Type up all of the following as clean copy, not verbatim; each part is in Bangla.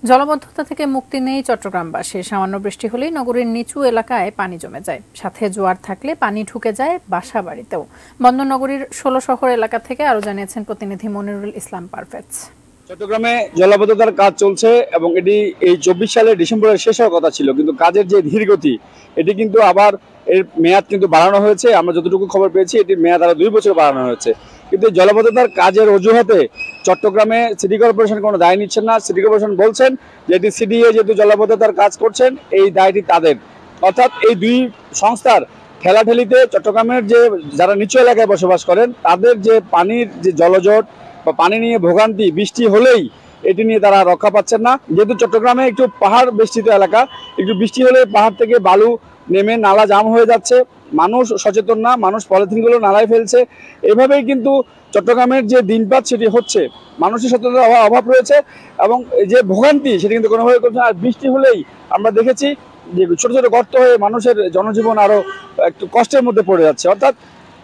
জলাবদ্ধতা থেকে মুক্তি নেই চট্টগ্রামবাসী। সামান্য বৃষ্টি হলেই নগরীর নিচু এলাকায় পানি জমে যায়, সাথে জোয়ার থাকলে পানি ঢুকে যায় বাসা বাড়িতেও। বন্দরনগরীর ১৬ শহর এলাকা থেকে আরো জানিয়েছেন প্রতিনিধি মনিরুল ইসলাম পারভেজ। চট্টগ্রামে জলাবদ্ধতার কাজ চলছে এবং এটি এই ২৪ সালের ডিসেম্বরের শেষ হওয়ার কথা ছিল, কিন্তু কাজের যে ধীরগতি এটি কিন্তু আবার এর মেয়াদ কিন্তু বাড়ানো হয়েছে। আমরা যতটুকু খবর পেয়েছি এটির মেয়াদ আরো ২ বছর বাড়ানো হয়েছে। কিন্তু জলাবদ্ধতার কাজের অজুহাতে চট্টগ্রামে সিটি কর্পোরেশন কোনো দায় নিচ্ছেন না। সিটি কর্পোরেশন বলছেন যে এটি সিডিএ যেহেতু জলাবদ্ধতার কাজ করছেন, এই দায়টি তাদের। অর্থাৎ এই দুই সংস্থার ঠেলাঠেলিতে চট্টগ্রামের যে যারা নিচু এলাকায় বসবাস করেন তাদের যে পানির যে জলজট বা পানি নিয়ে ভোগান্তি, বৃষ্টি হলেই এটি নিয়ে তারা রক্ষা পাচ্ছেন না। যেহেতু চট্টগ্রামে একটু পাহাড় বেষ্টিত এলাকা, একটু বৃষ্টি হলে পাহাড় থেকে বালু নেমে নালা জাম হয়ে যাচ্ছে। মানুষ সচেতন না, মানুষ পলিথিনগুলো নালায় ফেলছে। এভাবেই কিন্তু চট্টগ্রামের যে দিনপাত সেটি হচ্ছে। মানুষের সচেতনতার অভাব রয়েছে এবং যে ভোগান্তি সেটি কিন্তু কোনোভাবে করছে না। আর বৃষ্টি হলেই আমরা দেখেছি যে ছোট ছোট গর্ত হয়ে মানুষের জনজীবন আরো একটু কষ্টের মধ্যে পড়ে যাচ্ছে। অর্থাৎ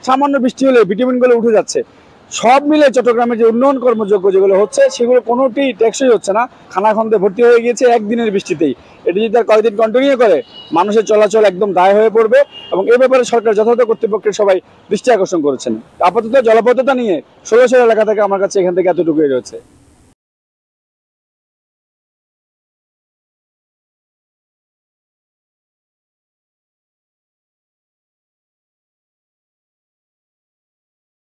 সামান্য বৃষ্টি হলে ভিটামিনগুলো উঠে যাচ্ছে। সব মিলে চট্টগ্রামের যে উন্নয়ন কর্মযোগ্য যেগুলো হচ্ছে সেগুলো কোনোটি টেকসই হচ্ছে না। খানাখন্দে ভর্তি হয়ে গিয়েছে একদিনের বৃষ্টিতেই। এটি যদি তার কয়েকদিন কন্টিনিউ করে মানুষের চলাচল একদম দায় হয়ে পড়বে এবং এ ব্যাপারে সরকার যথাযথ কর্তৃপক্ষের সবাই দৃষ্টি আকর্ষণ করেছেন। আপাতত জলাবদ্ধতা নিয়ে ১৬ এলাকা থেকে আমার কাছে এখান থেকে এতটুকুই রয়েছে।